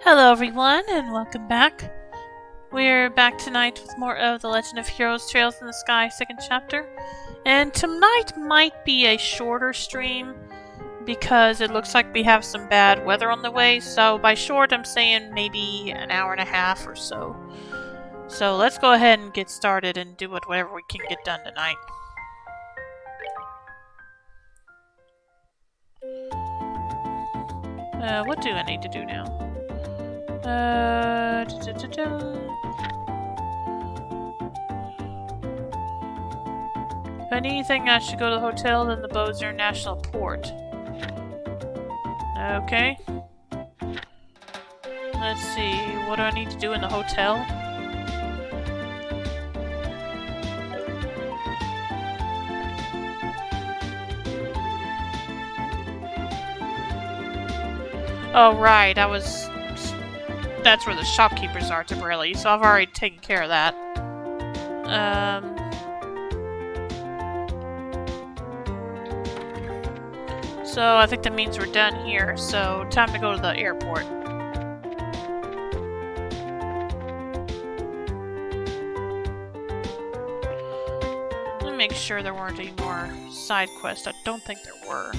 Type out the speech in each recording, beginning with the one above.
Hello everyone, and welcome back. We're back tonight with more of The Legend of Heroes Trails in the Sky, second chapter. And tonight might be a shorter stream, because it looks like we have some bad weather on the way. So by short, I'm saying maybe an hour and a half or so. So let's go ahead and get started and do whatever we can get done tonight. What do I need to do now? If anything, I should go to the hotel, then the Bozer National Port. Okay. Let's see, what do I need to do in the hotel? Oh, right, that's where the shopkeepers are temporarily, so I've already taken care of that. So I think that means we're done here, so time to go to the airport. Let me make sure there weren't any more side quests. I don't think there were.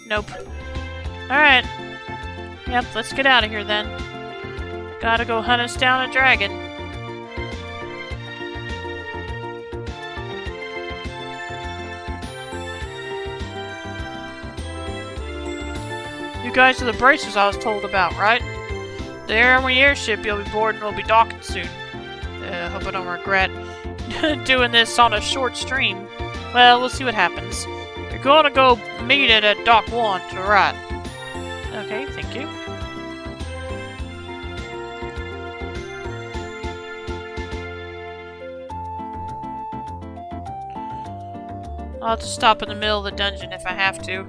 Nope. Alright. Yep, let's get out of here then. Gotta go hunt us down a dragon. You guys are the bracers I was told about, right? The Army airship you'll be boarding will be docking soon. Hope I don't regret doing this on a short stream. Well, we'll see what happens. You're gonna go meet it at Dock 1 to the right. Okay, thank you. I'll have to stop in the middle of the dungeon if I have to.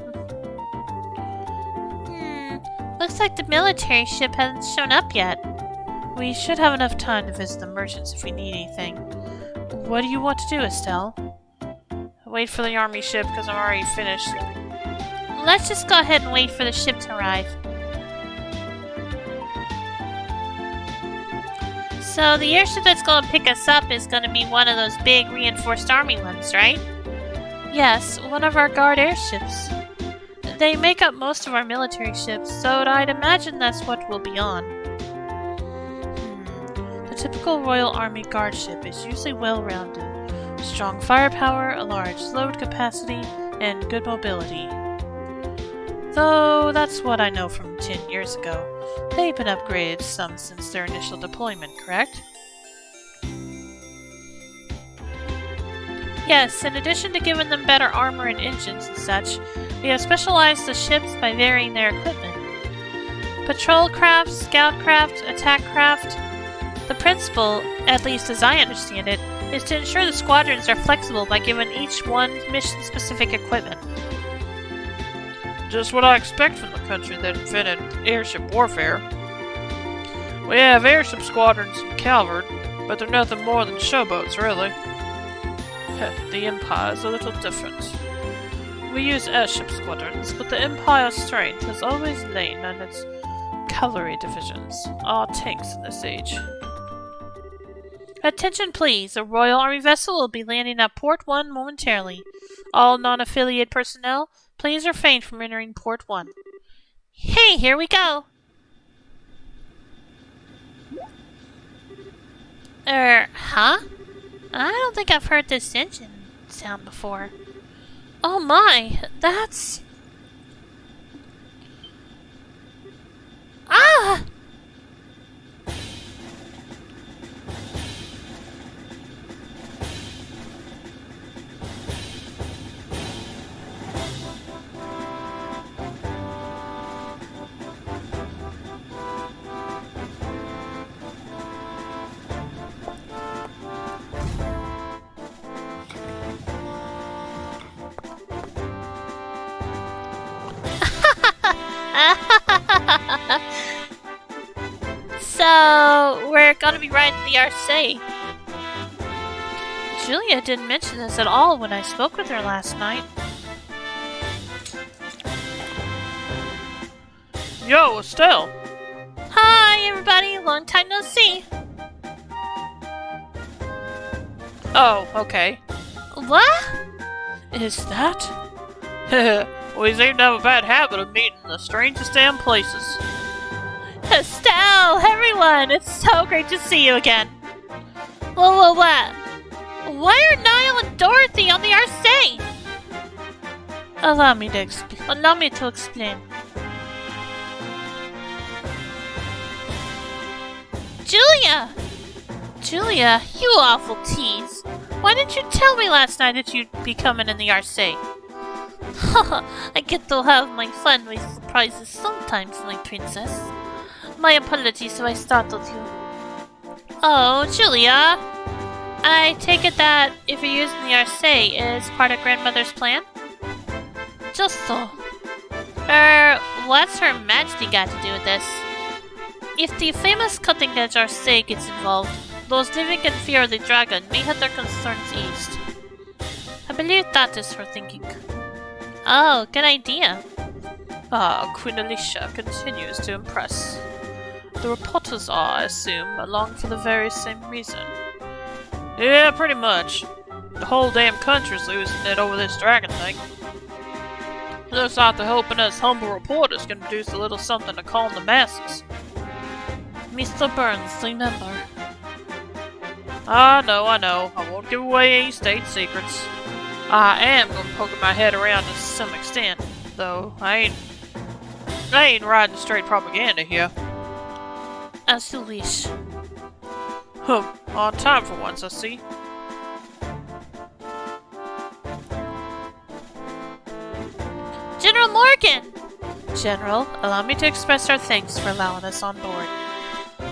Looks like the military ship hasn't shown up yet. We should have enough time to visit the merchants if we need anything. What do you want to do, Estelle? Wait for the army ship, because I'm already finished. Let's just go ahead and wait for the ship to arrive. So the airship that's going to pick us up is going to be one of those big reinforced army ones, right? Yes, one of our guard airships. They make up most of our military ships, so I'd imagine that's what we'll be on. The typical Royal Army guard ship is usually well-rounded. Strong firepower, a large load capacity, and good mobility. Though that's what I know from 10 years ago. They've been upgraded some since their initial deployment, correct? Yes, in addition to giving them better armor and engines and such, we have specialized the ships by varying their equipment. Patrol craft, scout craft, attack craft. The principle, at least as I understand it, is to ensure the squadrons are flexible by giving each one mission-specific equipment. Just what I expect from the country that invented airship warfare. We have airship squadrons in Calvard, but they're nothing more than showboats, really. The Empire's a little different. We use airship squadrons, but the Empire's strength has always lain on its cavalry divisions, our tanks in this age. Attention please, a Royal Army vessel will be landing at Port 1 momentarily. All non-affiliated personnel, please refrain from entering Port 1. Hey, here we go! Huh? I don't think I've heard this engine sound before. Oh my, that's... Ah! So, we're gonna be riding the RC. Julia didn't mention this at all when I spoke with her last night. Yo, Estelle! Hi, everybody. Long time no see. Oh, okay. What? Is that? We seem to have a bad habit of meeting in the strangest damn places. Estelle, everyone! It's so great to see you again. What? Why are Niall and Dorothy on the RC? Allow me to explain. Julia, you awful tease. Why didn't you tell me last night that you'd be coming in the RC? I get to have my fun with surprises sometimes, my princess. My apologies if I startled you. Oh, Julia! I take it that if you're using the RC is part of grandmother's plan? Just so. What's Her Majesty got to do with this? If the famous cutting-edge RC gets involved, those living in fear of the dragon may have their concerns eased. I believe that is her thinking. Oh, good idea. Queen Alicia continues to impress. The reporters are, I assume, along for the very same reason. Yeah, pretty much. The whole damn country's losing it over this dragon thing. Looks like they're hoping us humble reporters can produce a little something to calm the masses. Mr. Burns, remember. I know. I won't give away any state secrets. I am gonna poke my head around to some extent, though I ain't riding straight propaganda here. As you wish. On time for once, I see. General Morgan! General, allow me to express our thanks for allowing us on board.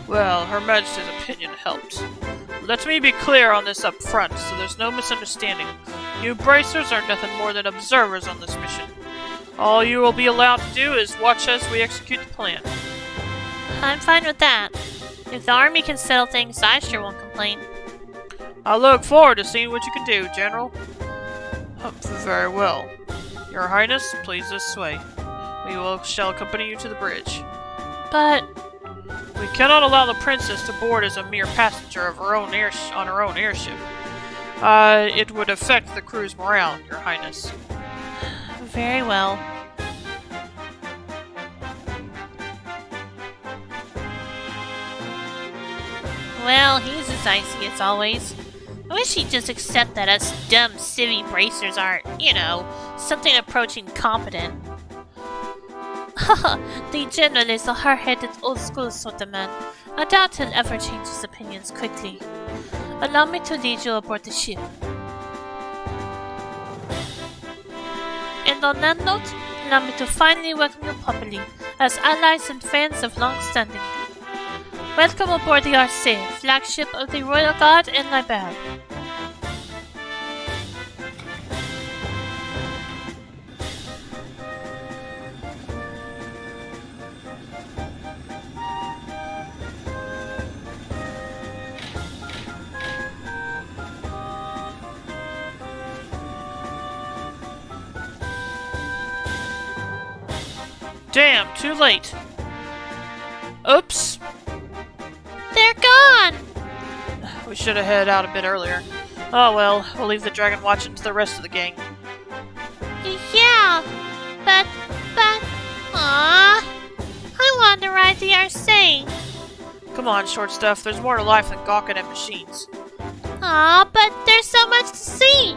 Well, Her Majesty's opinion helped. Let me be clear on this up front, so there's no misunderstanding. You bracers are nothing more than observers on this mission. All you will be allowed to do is watch as we execute the plan. I'm fine with that. If the army can settle things, I sure won't complain. I look forward to seeing what you can do, General. Very well. Your Highness, please this way. Shall accompany you to the bridge. But... we cannot allow the princess to board as a mere passenger of her own on her own airship. It would affect the crew's morale, Your Highness. Very well. Well, he's as icy as always. I wish he'd just accept that us dumb civvy bracers aren't, something approaching competent. Haha, the general is a hard-headed old-school sort of man. I doubt he'll ever change his opinions quickly. Allow me to lead you aboard the ship. And on that note, allow me to finally welcome you properly, as allies and fans of long standing. Welcome aboard the RC, flagship of the Royal Guard in Libelle. Damn, too late. Oops. They're gone! We should have headed out a bit earlier. Oh well, we'll leave the dragon watching to the rest of the gang. Yeah, but, aww. I want to ride the RC. Come on, short stuff. There's more to life than gawking at machines. Aw, but there's so much to see.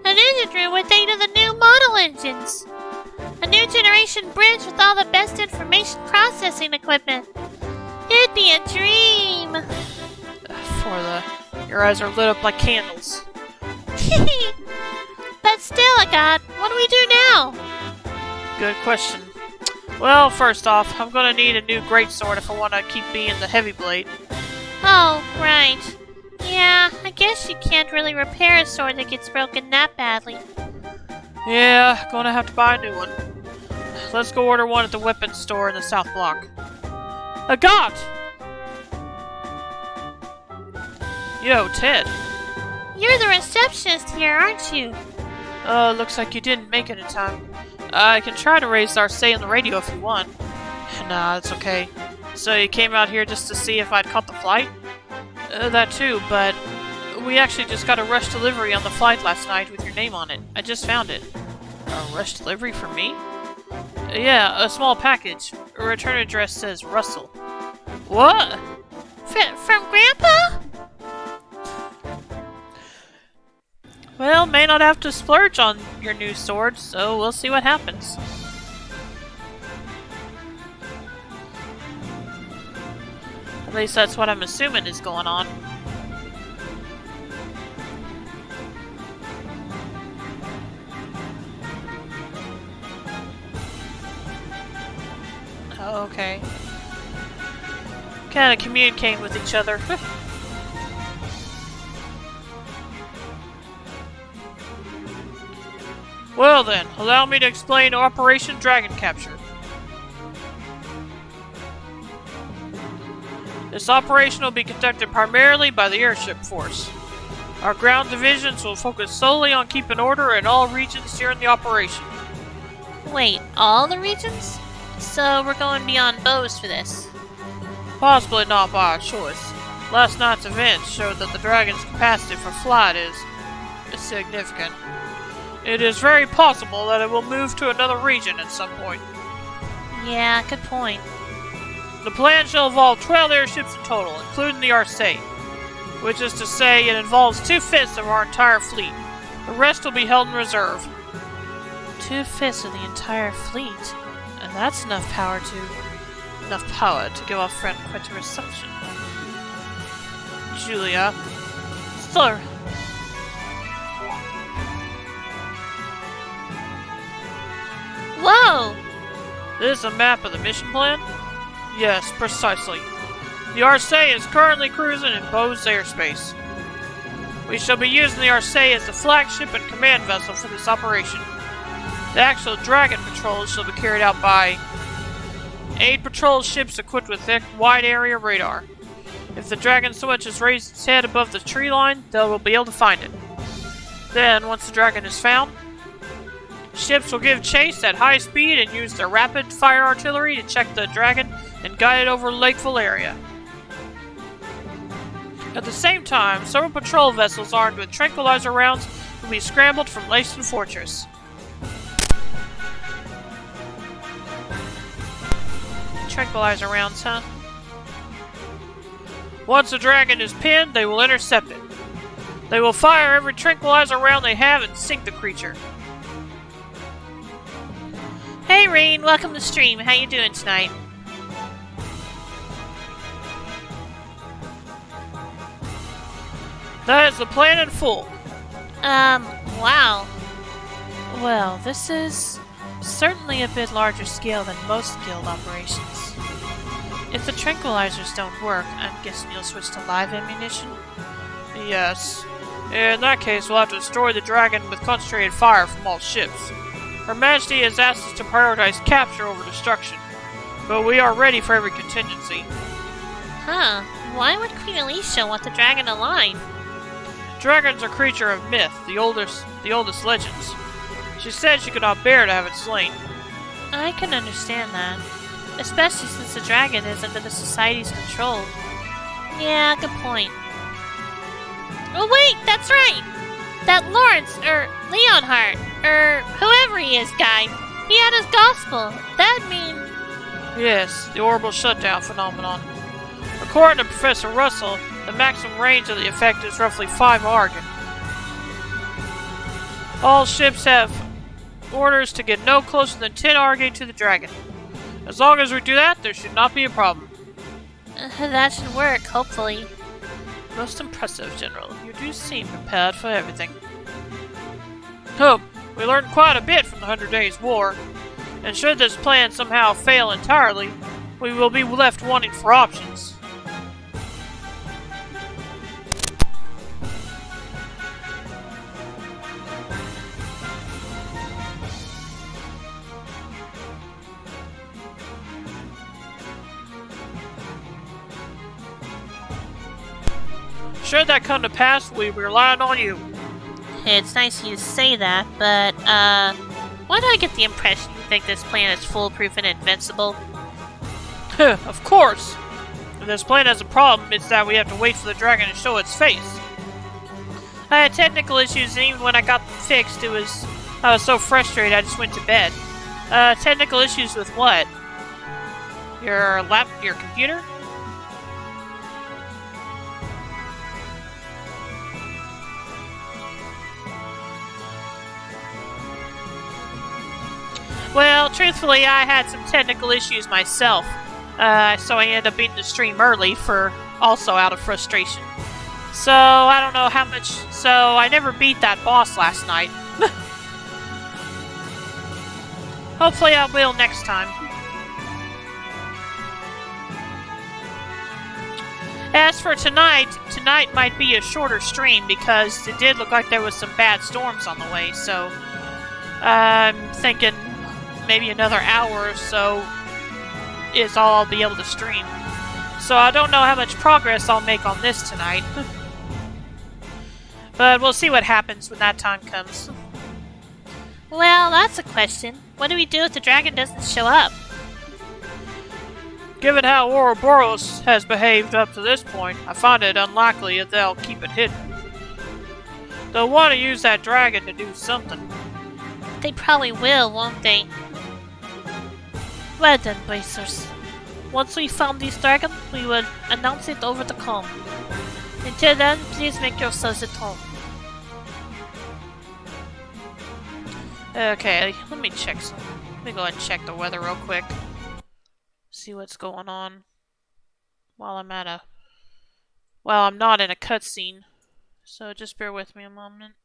An engine room with 8 of the new model engines. A new generation bridge with all the best information processing equipment. It'd be a dream. Your eyes are lit up like candles. But still, God, what do we do now? Good question. Well, first off, I'm gonna need a new greatsword if I want to keep being the heavy blade. Oh, right. Yeah, I guess you can't really repair a sword that gets broken that badly. Yeah, gonna have to buy a new one. Let's go order one at the weapons store in the South Block. Agat! Yo, Ted. You're the receptionist here, aren't you? Looks like you didn't make it in time. I can try to raise our say on the radio if you want. Nah, it's okay. So you came out here just to see if I'd caught the flight? That too, but we actually just got a rush delivery on the flight last night with your name on it. I just found it. A rush delivery for me? Yeah, a small package. A return address says Russell. What? From Grandpa? Well, may not have to splurge on your new sword, so we'll see what happens. At least that's what I'm assuming is going on. Oh, okay. Kind of communicating with each other. Well then, allow me to explain Operation Dragon Capture. This operation will be conducted primarily by the airship force. Our ground divisions will focus solely on keeping order in all regions during the operation. Wait, all the regions? So we're going beyond bows for this? Possibly not by our choice. Last night's events showed that the Dragon's capacity for flight is significant. It is very possible that it will move to another region at some point. Yeah, good point. The plan shall involve 12 airships in total, including the Arcee, which is to say it involves 2/5 of our entire fleet. The rest will be held in reserve. 2/5 of the entire fleet? And that's enough power to give our friend quite a reception. Julia. Sir. Whoa! This is a map of the mission plan? Yes, precisely. The Arcee is currently cruising in Bose airspace. We shall be using the Arcee as the flagship and command vessel for this operation. The actual Dragon patrols shall be carried out by 8 patrol ships equipped with thick, wide-area radar. If the Dragon so much as raises its head above the tree line, they will be able to find it. Then, once the Dragon is found, ships will give chase at high speed and use their rapid-fire artillery to check the Dragon and guide it over Lakeville area. At the same time, several patrol vessels armed with tranquilizer rounds will be scrambled from Lacen Fortress. Tranquilizer rounds, huh? Once the Dragon is pinned, they will intercept it. They will fire every tranquilizer round they have and sink the creature. Hey Rain, welcome to stream. How you doing tonight? That is the plan in full. Wow. Well, this is certainly a bit larger scale than most guild operations. If the tranquilizers don't work, I'm guessing you'll switch to live ammunition? Yes. In that case, we'll have to destroy the Dragon with concentrated fire from all ships. Her Majesty has asked us to prioritize capture over destruction, but we are ready for every contingency. Huh. Why would Queen Alicia want the Dragon alive? Dragons are a creature of myth, the oldest legends. She said she could not bear to have it slain. I can understand that. Especially since the Dragon is under the Society's control. Yeah, good point. Oh wait, that's right! That Lawrence, Leonhardt, whoever he is guy, he had his gospel. That'd mean... Yes, the orbital shutdown phenomenon. According to Professor Russell, the maximum range of the effect is roughly 5 Argon. All ships have orders to get no closer than 10 Argon to the Dragon. As long as we do that, there should not be a problem. That should work, hopefully. Most impressive, General. You do seem prepared for everything. Hope, we learned quite a bit from the 100 Days War, and should this plan somehow fail entirely, we will be left wanting for options. Should that come to pass, we rely on you. It's nice of you to say that, but, why do I get the impression you think this plan is foolproof and invincible? Of course! If this plane has a problem, it's that we have to wait for the dragon to show its face. I had technical issues, and even when I got them fixed, I was so frustrated I just went to bed. Technical issues with what? Your computer? Well, truthfully, I had some technical issues myself, so I ended up beating the stream early also out of frustration. So, I don't know how much, so I never beat that boss last night. Hopefully I will next time. As for tonight might be a shorter stream because it did look like there was some bad storms on the way, so I'm thinking maybe another hour or so is all I'll be able to stream. So I don't know how much progress I'll make on this tonight. But we'll see what happens when that time comes. Well, that's a question. What do we do if the dragon doesn't show up? Given how Ouroboros has behaved up to this point, I find it unlikely that they'll keep it hidden. They'll want to use that dragon to do something. They probably will, won't they? Well then, Bracers. Once we found this dragon, we will announce it over the comm. Until then, please make yourselves at home. Okay, let me check some. Let me go ahead and check the weather real quick. See what's going on while I'm not in a cutscene. So just bear with me a moment.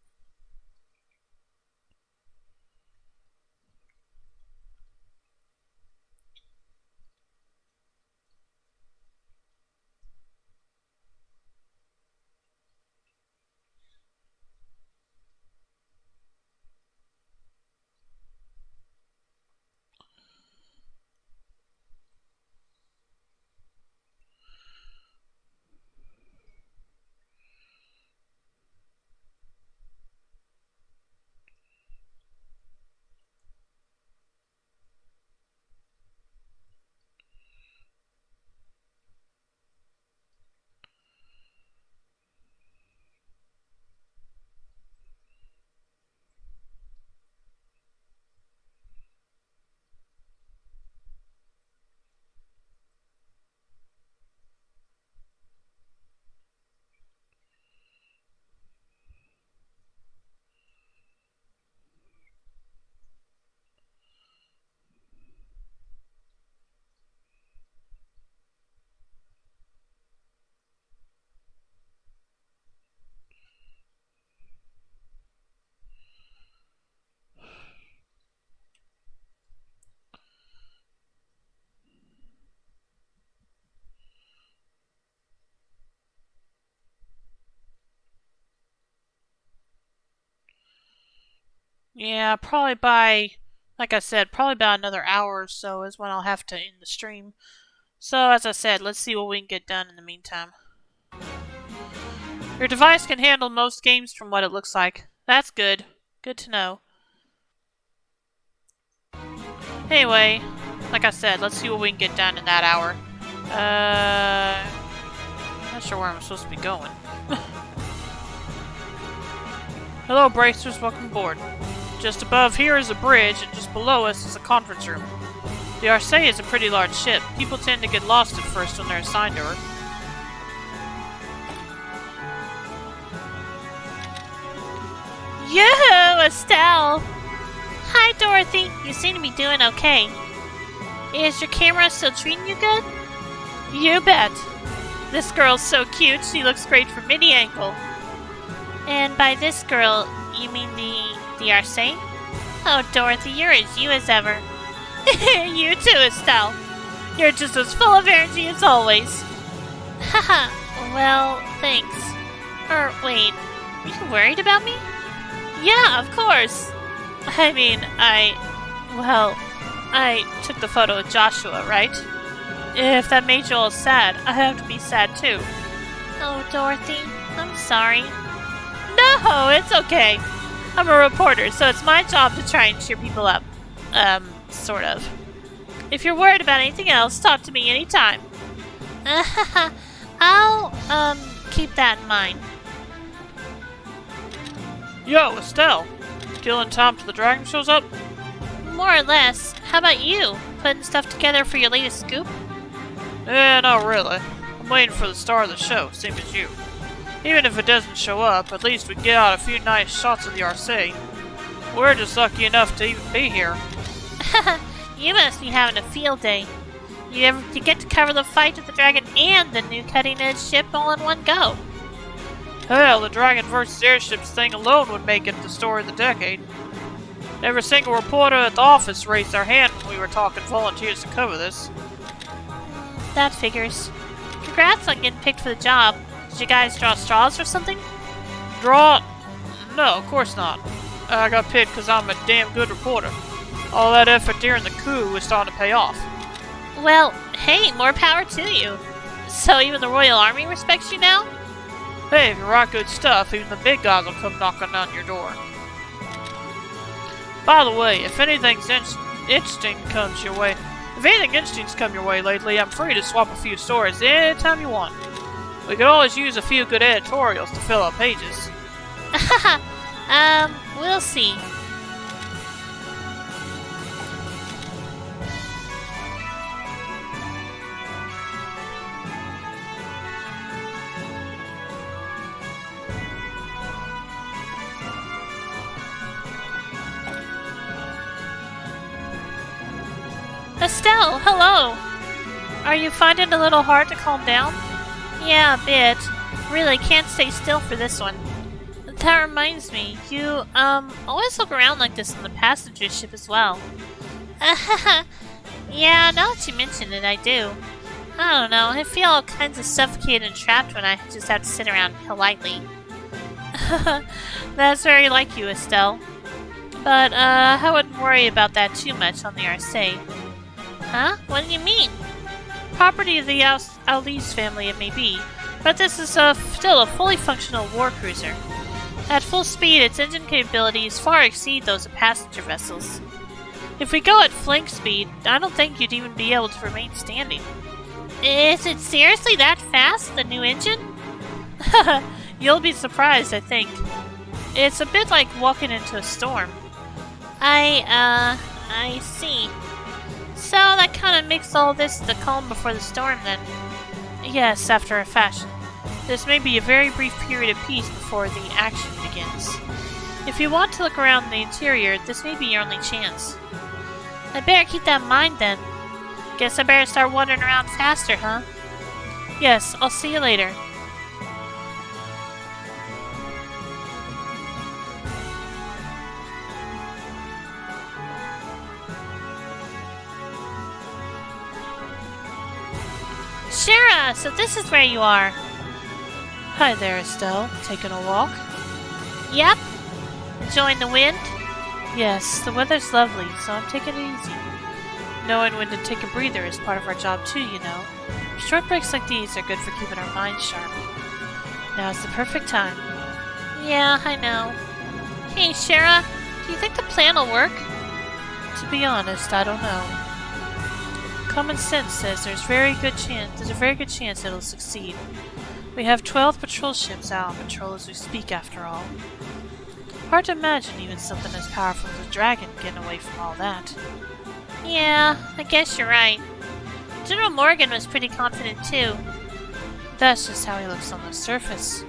Yeah, probably like I said, probably about another hour or so is when I'll have to end the stream. So, as I said, let's see what we can get done in the meantime. Your device can handle most games from what it looks like. That's good. Good to know. Anyway, like I said, let's see what we can get done in that hour. Not sure where I'm supposed to be going. Hello, Bracers. Welcome aboard. Just above here is a bridge, and just below us is a conference room. The Arcee is a pretty large ship. People tend to get lost at first when they're assigned to her. Yo, Estelle! Hi, Dorothy. You seem to be doing okay. Is your camera still treating you good? You bet. This girl's so cute, she looks great from any angle. And by this girl, you mean the Arcee? Oh, Dorothy, you're as you as ever. You too, Estelle. You're just as full of energy as always. Haha, well, thanks. Wait, are you worried about me? Yeah, of course. I mean, I took the photo of Joshua, right? If that made you all sad, I have to be sad too. Oh, Dorothy, I'm sorry. No, it's okay. I'm a reporter, so it's my job to try and cheer people up. Sort of. If you're worried about anything else, talk to me anytime. I'll, keep that in mind. Yo, Estelle! Killing time till the dragon shows up? More or less. How about you? Putting stuff together for your latest scoop? Not really. I'm waiting for the star of the show, same as you. Even if it doesn't show up, at least we can get out a few nice shots of the RC. We're just lucky enough to even be here. You must be having a field day. You get to cover the fight with the dragon and the new cutting-edge ship all in one go. Hell, the dragon versus airships thing alone would make it the story of the decade. Every single reporter at the office raised their hand when we were talking volunteers to cover this. That figures. Congrats on getting picked for the job. Did you guys draw straws or something? Draw? No, of course not. I got picked because I'm a damn good reporter. All that effort during the coup was starting to pay off. Well, hey, more power to you. So even the Royal Army respects you now? Hey, if you write good stuff, even the big guys will come knocking on your door. By the way, if anything's interesting comes your way, lately, I'm free to swap a few stories anytime you want. We could always use a few good editorials to fill our pages. We'll see. Estelle, hello! Are you finding it a little hard to calm down? Yeah, a bit. Really can't stay still for this one. That reminds me, you, always look around like this on the passenger ship as well. Yeah, now that you mention it, I do. I don't know, I feel all kinds of suffocated and trapped when I just have to sit around politely. That's very like you, Estelle. But, I wouldn't worry about that too much on the RC. Huh? What do you mean? Property of the Alise family it may be, but this is still a fully functional war cruiser. At full speed, its engine capabilities far exceed those of passenger vessels. If we go at flank speed, I don't think you'd even be able to remain standing. Is it seriously that fast, the new engine? You'll be surprised, I think. It's a bit like walking into a storm. I see. So that kind of makes all this the calm before the storm, then? Yes, after a fashion. This may be a very brief period of peace before the action begins. If you want to look around the interior, this may be your only chance. I better keep that in mind, then. Guess I better start wandering around faster, huh? Yes, I'll see you later. Shara, so this is where you are. Hi there, Estelle. Taking a walk? Yep. Enjoying the wind? Yes, the weather's lovely, so I'm taking it easy. Knowing when to take a breather is part of our job too, you know. Short breaks like these are good for keeping our minds sharp. Now's the perfect time. Yeah, I know. Hey, Shara, do you think the plan will work? To be honest, I don't know. Common sense says there's a very good chance it'll succeed. We have 12 patrol ships out on patrol as we speak, after all. Hard to imagine even something as powerful as a dragon getting away from all that. Yeah, I guess you're right. General Morgan was pretty confident too. That's just how he looks on the surface.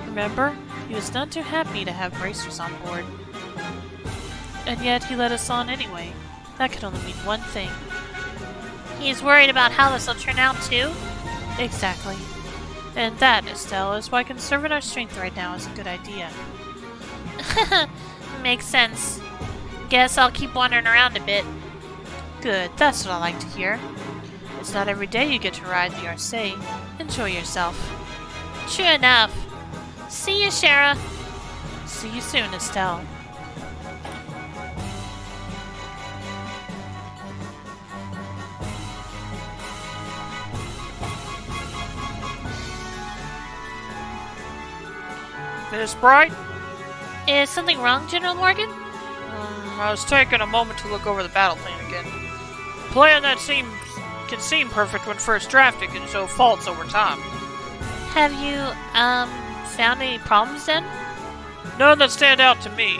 Remember, he was none too happy to have bracers on board. And yet he let us on anyway. That could only mean one thing. He's worried about how this will turn out too? Exactly. And that, Estelle, is why conserving our strength right now is a good idea. Makes sense. Guess I'll keep wandering around a bit. Good, that's what I like to hear. It's not every day you get to ride the RC. Enjoy yourself. True enough. See you, Shara. See you soon, Estelle. Miss Bright? Is something wrong, General Morgan? I was taking a moment to look over the battle plan again. plan that can seem perfect when first drafted can show faults over time. Have you, found any problems then? None that stand out to me.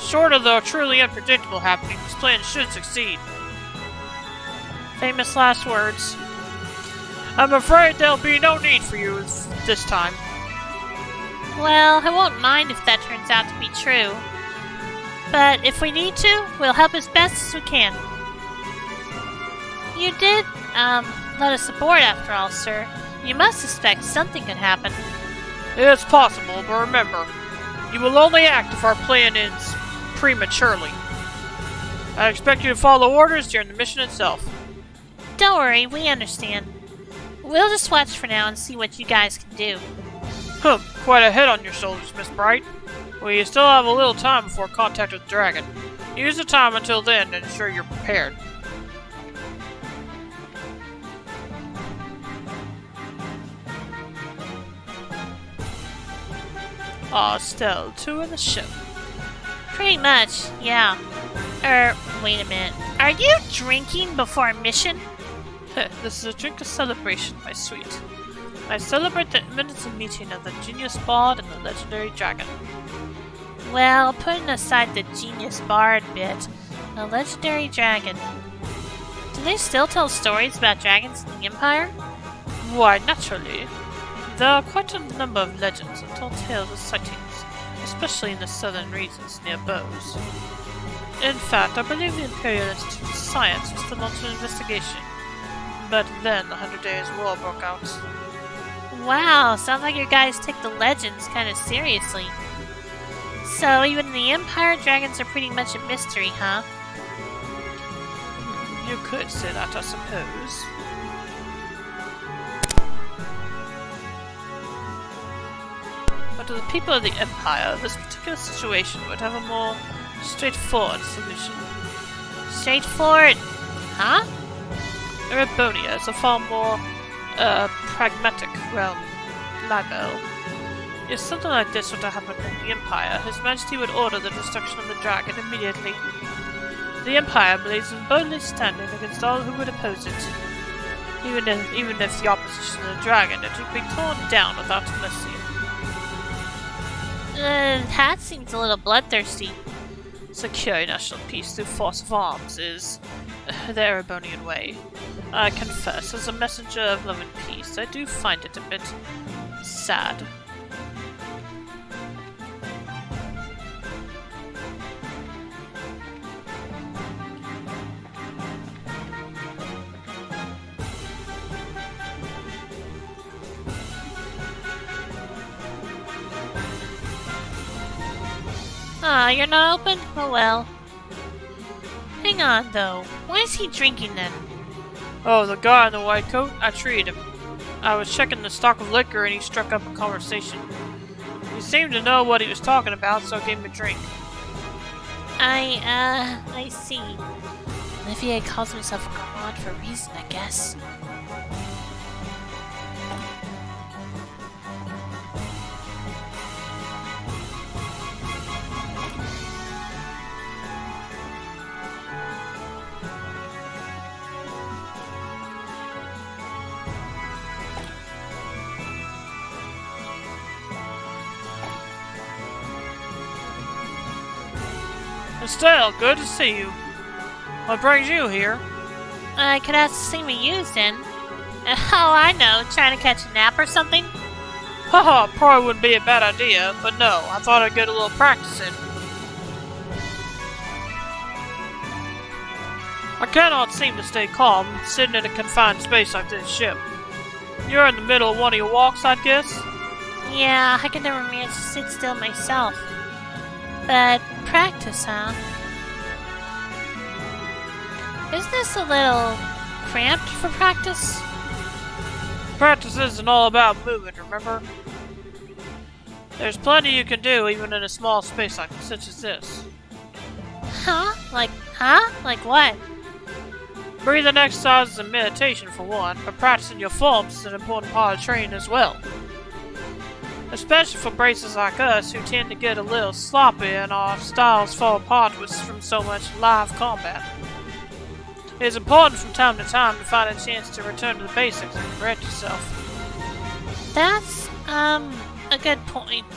Short of the truly unpredictable happening, this plan should succeed. Famous last words. I'm afraid there'll be no need for you this time. Well, I won't mind if that turns out to be true. But if we need to, we'll help as best as we can. You did, let us aboard after all, sir. You must suspect something could happen. It's possible, but remember, you will only act if our plan ends prematurely. I expect you to follow orders during the mission itself. Don't worry, we understand. We'll just watch for now and see what you guys can do. Quite a head on your shoulders, Miss Bright. We still have a little time before contact with the dragon. Use the time until then to ensure you're prepared. Still two in the ship. Pretty much, yeah. Wait a minute. Are you drinking before a mission? This is a drink of celebration, my sweet. I celebrate the imminent meeting of the Genius Bard and the Legendary Dragon. Well, putting aside the Genius Bard bit, the Legendary Dragon. Do they still tell stories about dragons in the Empire? Why, naturally. There are quite a number of legends that tell tales of sightings, especially in the southern regions near Bose. In fact, I believe the Imperial Institute of Science was to launch an investigation. But then the 100 Days War broke out. Wow, sounds like you guys take the legends kind of seriously. So even in the Empire, dragons are pretty much a mystery, huh? You could say that, I suppose. But to the people of the Empire, this particular situation would have a more straightforward solution. Straightforward? Huh? Erebonia is a far more, pragmatic realm. Libel. If something like this were to happen in the Empire, His Majesty would order the destruction of the dragon immediately. The Empire believes in boldly standing against all who would oppose it. Even if the opposition of the dragon, it would be torn down without mercy. That seems a little bloodthirsty. Securing national peace through force of arms is the Erebonian way. I confess, as a messenger of love and peace, I do find it a bit sad. You're not open? Oh well. Hang on, though. Why is he drinking then? Oh, the guy in the white coat? I treated him. I was checking the stock of liquor and he struck up a conversation. He seemed to know what he was talking about, so I gave him a drink. I see. Olivier calls himself a god for a reason, I guess. Estelle, good to see you. What brings you here? I could ask to see me used in. Oh, I know, trying to catch a nap or something? Haha, probably wouldn't be a bad idea, but no, I thought I'd get a little practice in. I cannot seem to stay calm, sitting in a confined space like this ship. You're in the middle of one of your walks, I'd guess? Yeah, I can never manage to sit still myself. But practice, huh? Isn't this a little cramped for practice? Practice isn't all about movement, remember? There's plenty you can do even in a small space such as this. Huh? Like what? Breathing exercises and meditation for one, but practicing your forms is an important part of training as well. Especially for bracers like us who tend to get a little sloppy and our styles fall apart from so much live combat. It's important from time to time to find a chance to return to the basics and correct yourself. That's, a good point.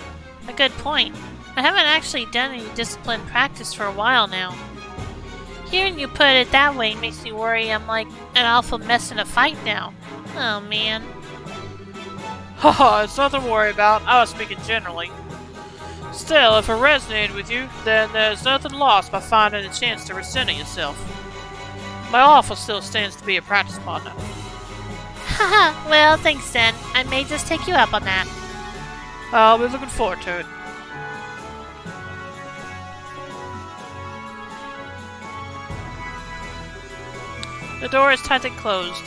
A good point. I haven't actually done any disciplined practice for a while now. Hearing you put it that way makes me worry I'm like an awful mess in a fight now. Oh, man. Haha, it's nothing to worry about. I was speaking generally. Still, if it resonated with you, then there's nothing lost by finding a chance to recenter yourself. My offer still stands to be a practice partner. Haha, well, thanks then. I may just take you up on that. I'll be looking forward to it. The door is tightly closed.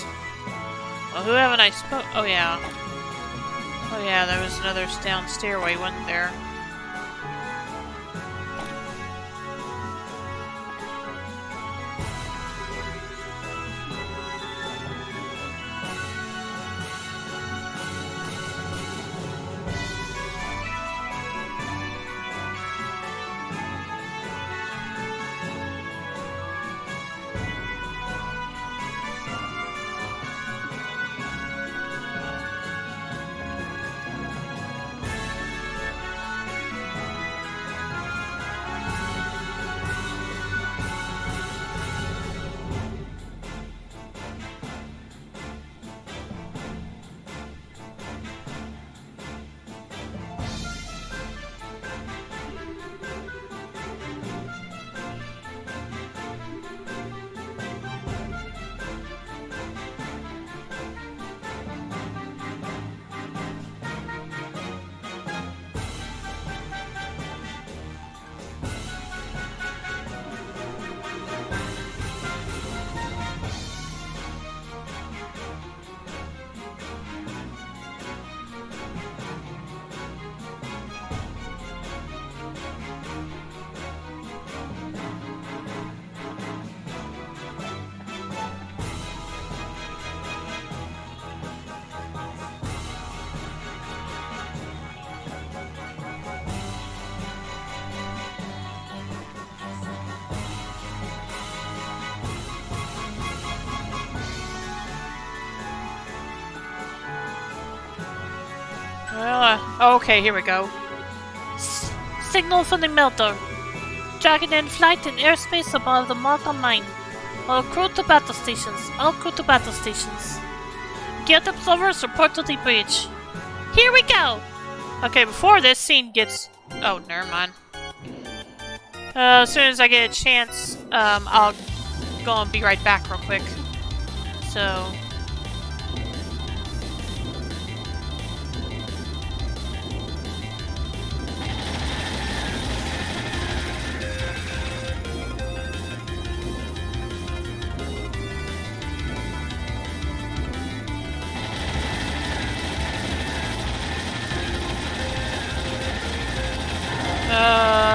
Well, who haven't I spoke? Oh yeah. Oh yeah, there was another down stairway, wasn't there? Well, okay, here we go. Signal from the melter. Dragon in flight in airspace above the Marker mine. All crew to battle stations. All crew to battle stations. Get observers, report to the bridge. Here we go! Okay, before this scene gets... Oh, never mind. As soon as I get a chance, I'll go and be right back real quick. So...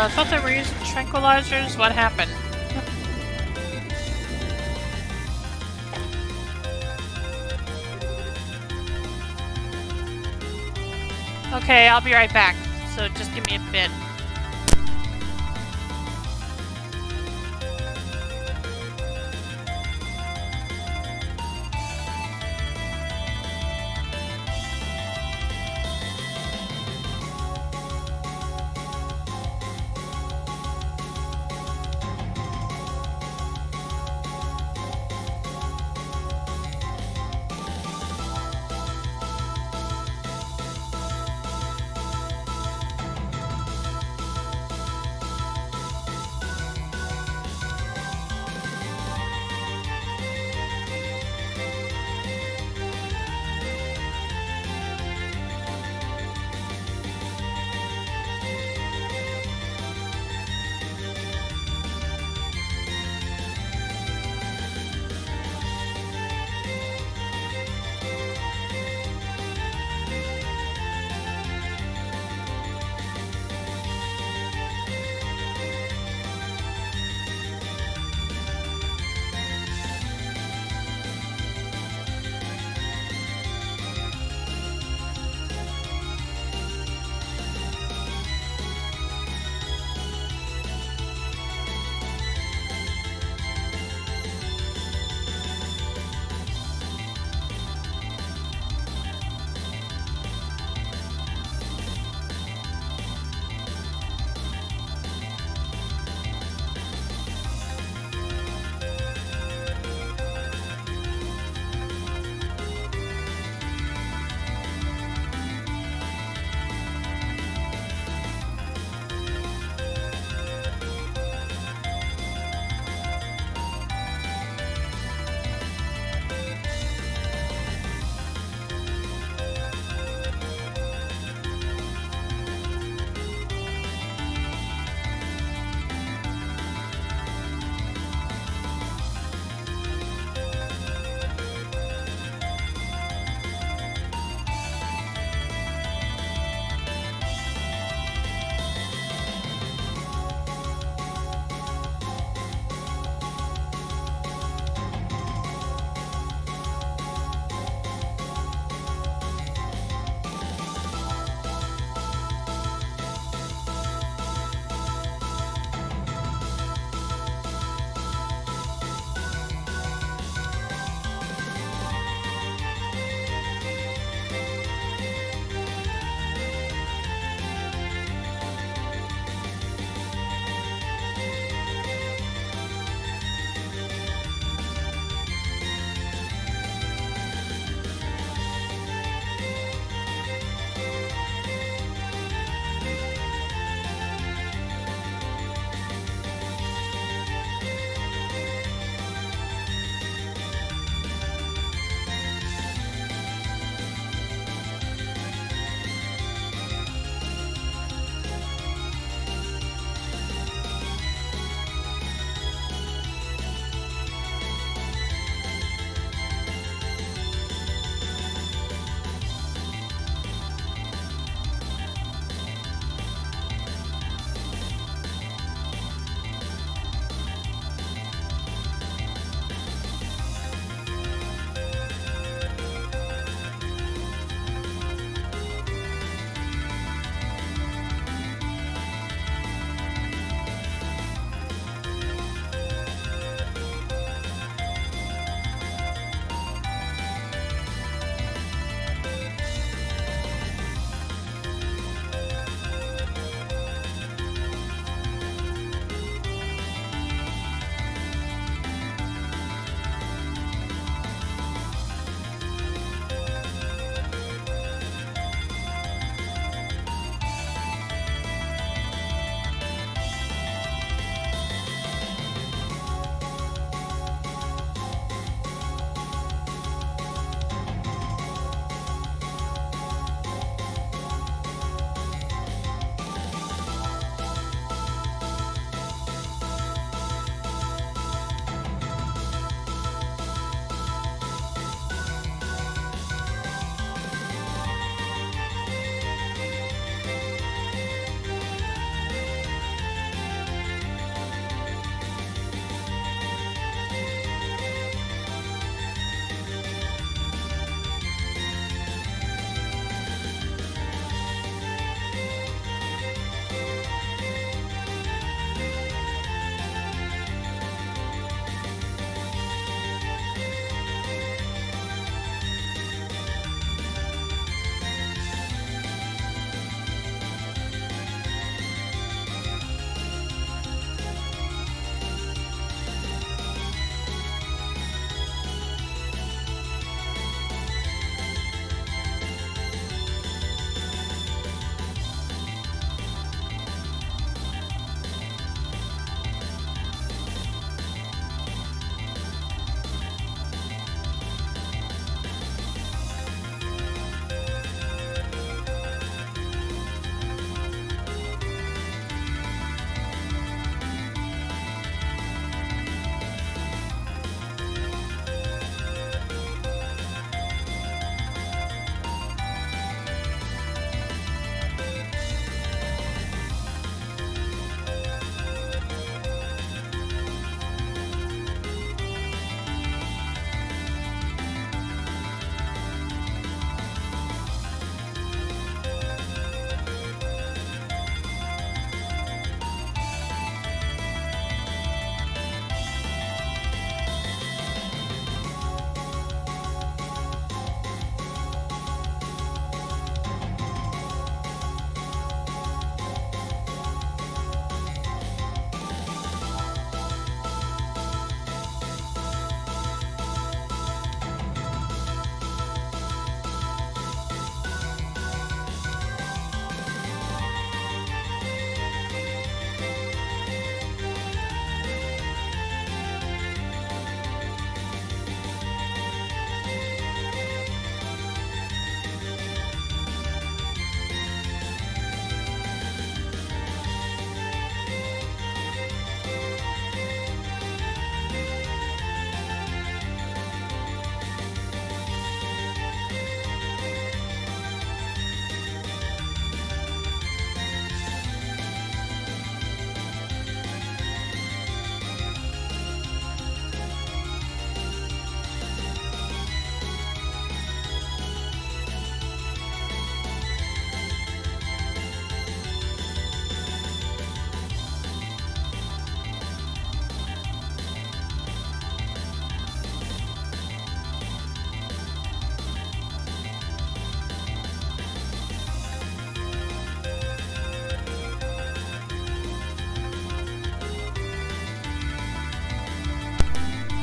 I thought they were using tranquilizers. What happened? Okay, I'll be right back. So just give me a bit.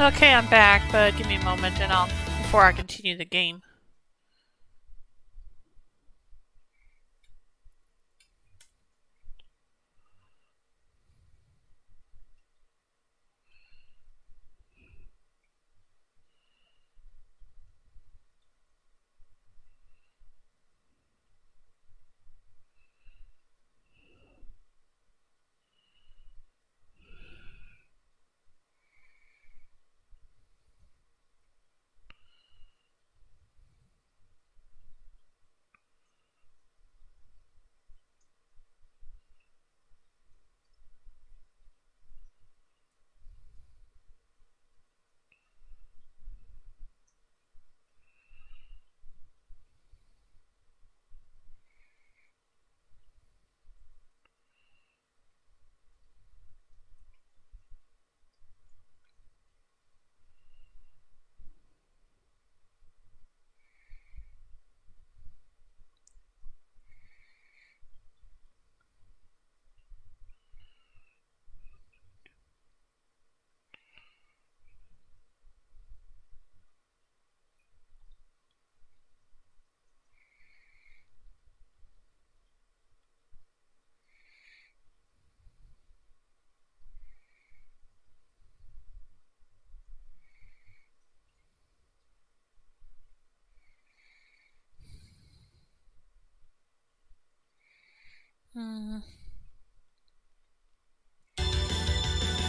Okay, I'm back, but give me a moment and before I continue the game.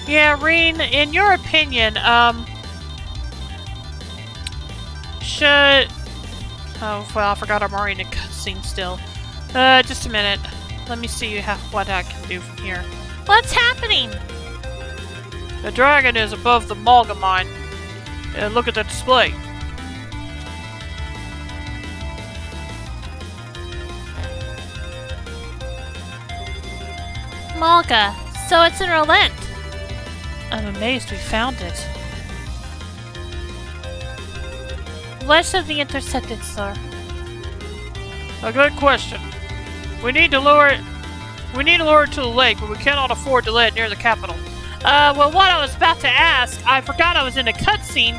Yeah, Reen, in your opinion, should... Oh, well, I forgot I'm already in a cutscene still. Just a minute. Let me see what I can do from here. What's happening? The dragon is above the Malga mine. Look at the display. Malga, so it's in Relent. I'm amazed we found it. Where should we intercept it, sir? A good question. We need to lure it to the lake, but we cannot afford to let it near the capital. Well, what I was about to ask, I forgot I was in a cutscene,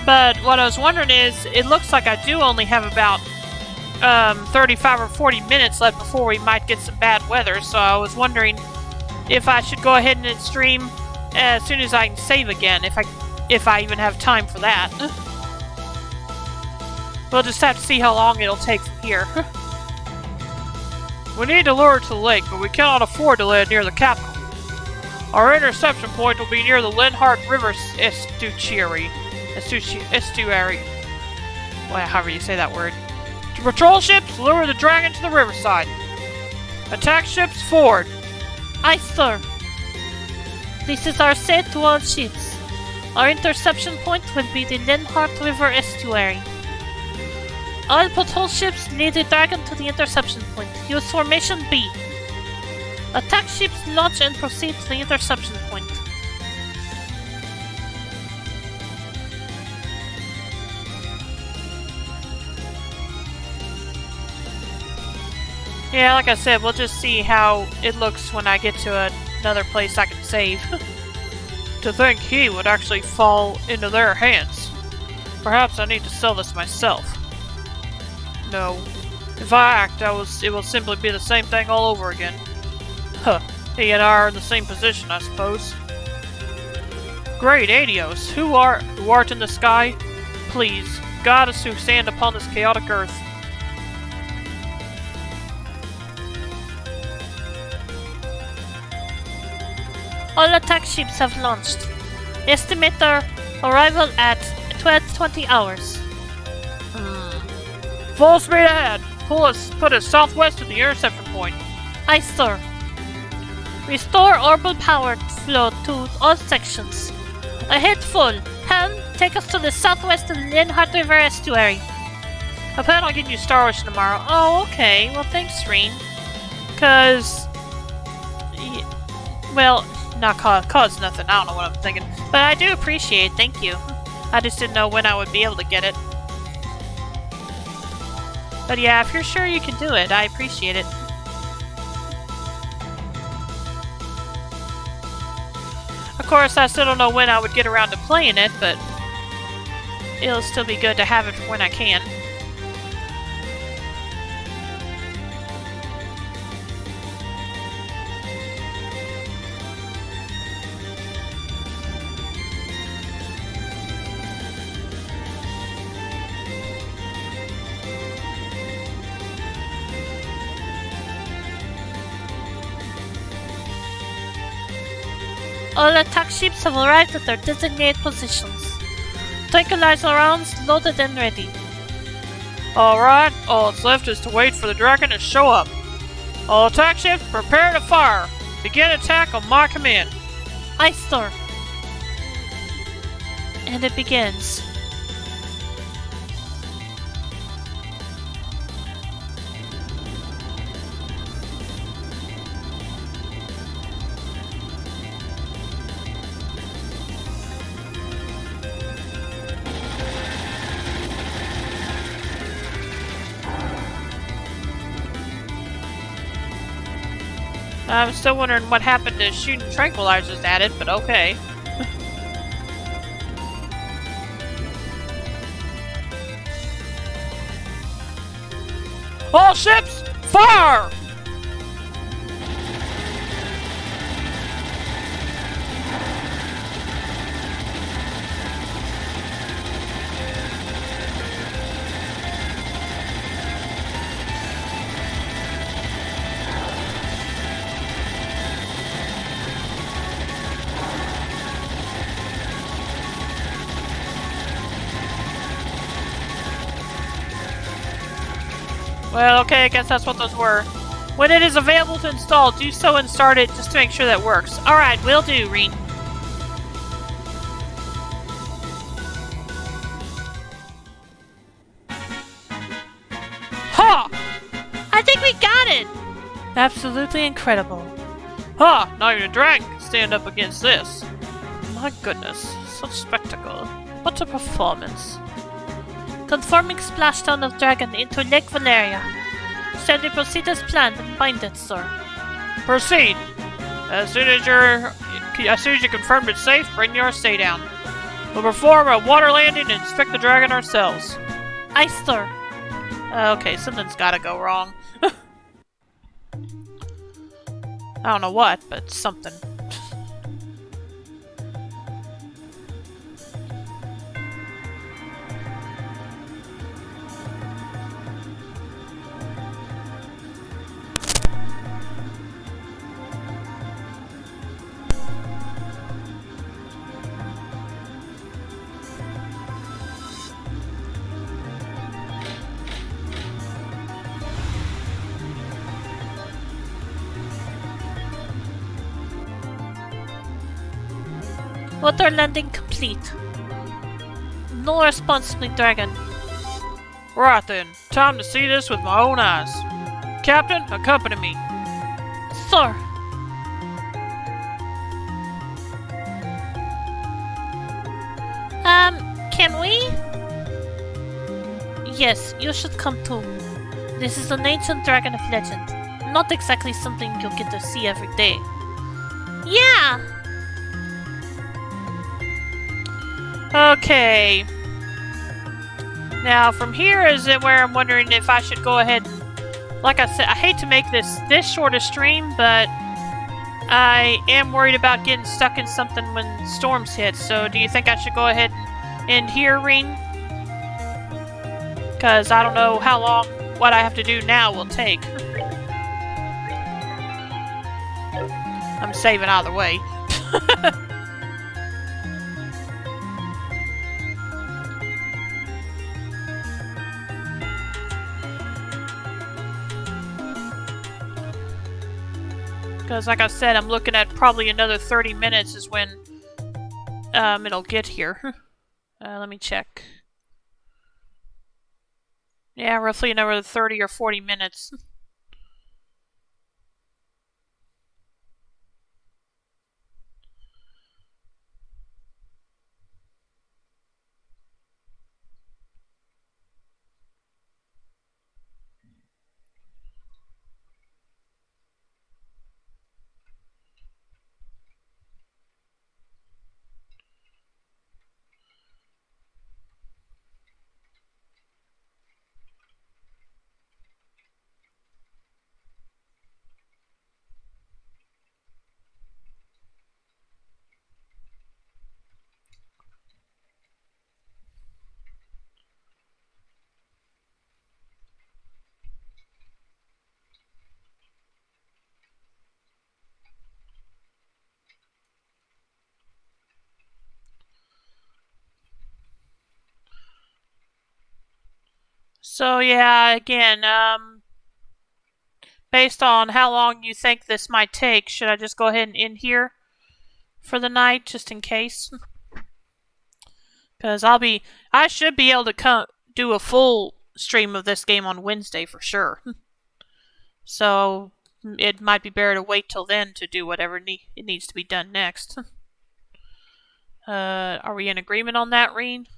but what I was wondering is, it looks like I do only have about 35 or 40 minutes left before we might get some bad weather, so I was wondering if I should go ahead and stream as soon as I can save again, if I even have time for that. We'll just have to see how long it'll take from here. We need to lure it to the lake, but we cannot afford to let it near the capital. Our interception point will be near the Linhardt River estuary. Well, however you say that word. To patrol ships, lure the dragon to the riverside. Attack ships forward. Aye, sir. This is our say to all ships. Our interception point will be the Linhardt River estuary. All patrol ships lead the dragon to the interception point. Use formation B. Attack ships launch and proceed to the interception point. Yeah, like I said, we'll just see how it looks when I get to another place I can save. To think he would actually fall into their hands. Perhaps I need to sell this myself. No. If I act, it will simply be the same thing all over again. Huh. He and I are in the same position, I suppose. Great Adios, who art in the sky? Please, guide us who stand upon this chaotic earth. All attack ships have launched. Estimate their arrival at 12:20 hours. Full speed ahead! Put us southwest of the interception point. Aye, sir. Restore orbital power flow to all sections. Ahead full. Helm, take us to the southwest of the Linhardt River estuary. I plan on getting you Star Wars tomorrow. Oh, okay. Well, thanks, Reen. Well, not cause nothing. I don't know what I'm thinking. But I do appreciate it. Thank you. I just didn't know when I would be able to get it. But yeah, if you're sure you can do it, I appreciate it. course, I still don't know when I would get around to playing it, but it'll still be good to have it when I can. All attack ships have arrived at their designated positions. Tranquilizer rounds loaded and ready. Alright, all that's left is to wait for the dragon to show up. All attack ships, prepare to fire. Begin attack on my command. Aye, sir. And it begins. I'm still wondering what happened to shooting tranquilizers at it, but okay. All ships, fire! Well, okay, I guess that's what those were. When it is available to install, do so and start it just to make sure that works. Alright, will do, Rean. Ha! I think we got it! Absolutely incredible. Ha! Not even a dragon can stand up against this. My goodness, such spectacle. What a performance. Conforming splashdown of dragon into Lake Valeria. Shall we proceed as planned and bind it, sir? Proceed. As soon as you confirm it's safe, bring your stay down. We'll perform a water landing and inspect the dragon ourselves. Aye, sir. Okay, something's gotta go wrong. I don't know what, but something. Water landing complete. No response, Blink Dragon. Right then, time to see this with my own eyes. Captain, accompany me. Sir. Can we? Yes, you should come too. This is an ancient dragon of legend. Not exactly something you'll get to see every day. Yeah! Okay. Now, from here is it where I'm wondering if I should go ahead and... Like I said, I hate to make this short a stream, but I am worried about getting stuck in something when storms hit. So, do you think I should go ahead and end here, Rean? Because I don't know how long what I have to do now will take. I'm saving either way. Because, like I said, I'm looking at probably another 30 minutes is when it'll get here. Let me check. Yeah, roughly another 30 or 40 minutes. So yeah, again, based on how long you think this might take, should I just go ahead and end here for the night, just in case? Because I should be able to do a full stream of this game on Wednesday for sure. So it might be better to wait till then to do whatever it needs to be done next. Are we in agreement on that, Reen?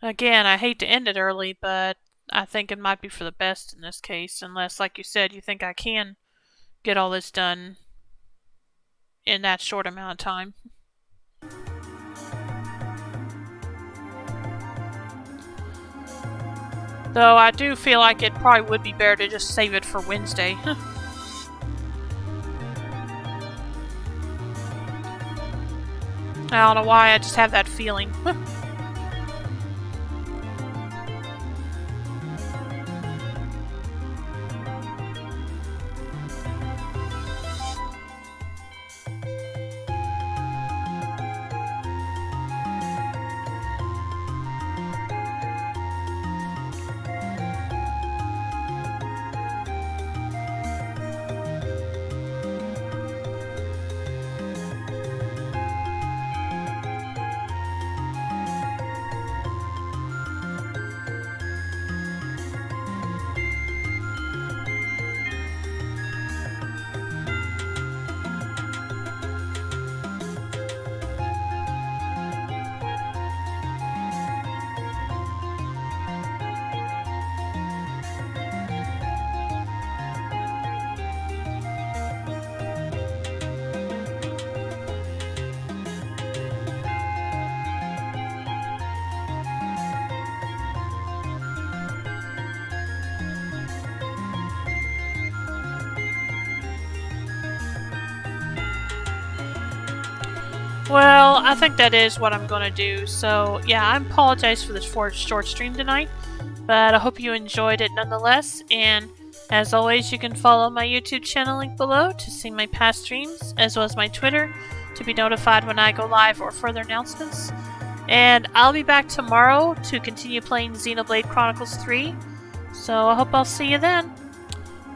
Again, I hate to end it early, but I think it might be for the best in this case, unless, like you said, you think I can get all this done in that short amount of time. Though I do feel like it probably would be better to just save it for Wednesday. I don't know why, I just have that feeling. Well, I think that is what I'm going to do. So, yeah, I apologize for this short stream tonight, but I hope you enjoyed it nonetheless. And as always, you can follow my YouTube channel link below to see my past streams, as well as my Twitter to be notified when I go live or further announcements. And I'll be back tomorrow to continue playing Xenoblade Chronicles 3. So I hope I'll see you then.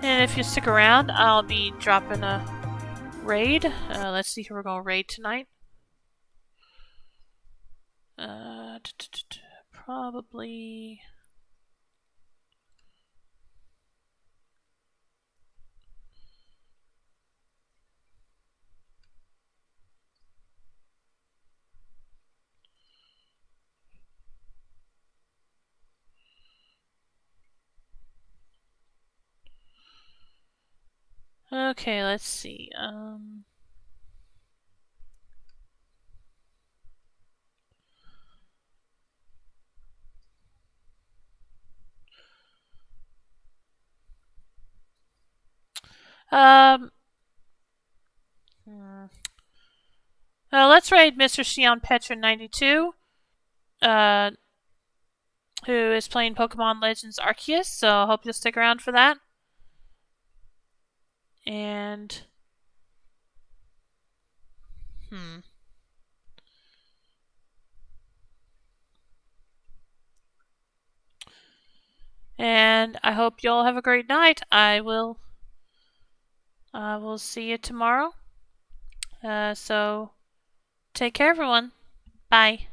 And if you stick around, I'll be dropping a raid. Let's see who we're going to raid tonight. Probably... Okay, let's see. Let's raid Mr. Xion Petra 92, who is playing Pokemon Legends Arceus, so I hope you'll stick around for that. And... And I hope you all have a great night. I will see you tomorrow. So take care, everyone. Bye.